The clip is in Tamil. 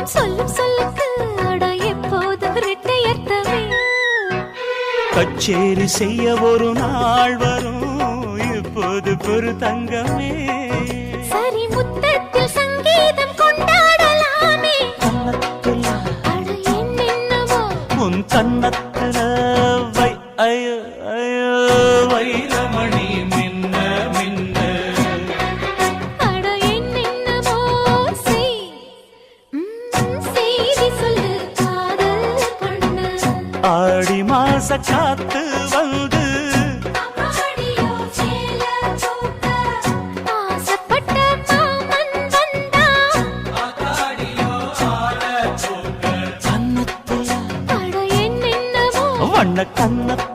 நீயும் சொல்லும் சொல்லுக்கு அட எப்போதும் இரட்டையர்த்தமே. கச்சேரி செய்ய ஒரு நாள் வரும் இப்போது பொறு தங்கமே. சரி முத்தத்தில் சங்கீதம் கொண்டாடலாமே. கன்னத்தில் அட என்னென்னவோ உன் கன்னத்தில் வை ஐயோ ஐயோ வைரமணி மின்ன மின்ன. அட என்னென்னவோ செய். செய்தி சொல்லு காதல் பண்ண. ஆடி மாச காத்து வந்து ஆசைப்பட்ட மாமன் வந்தான். கன்னத்தில் அட என்னென்னவோ வண்ண கன்னத்தில்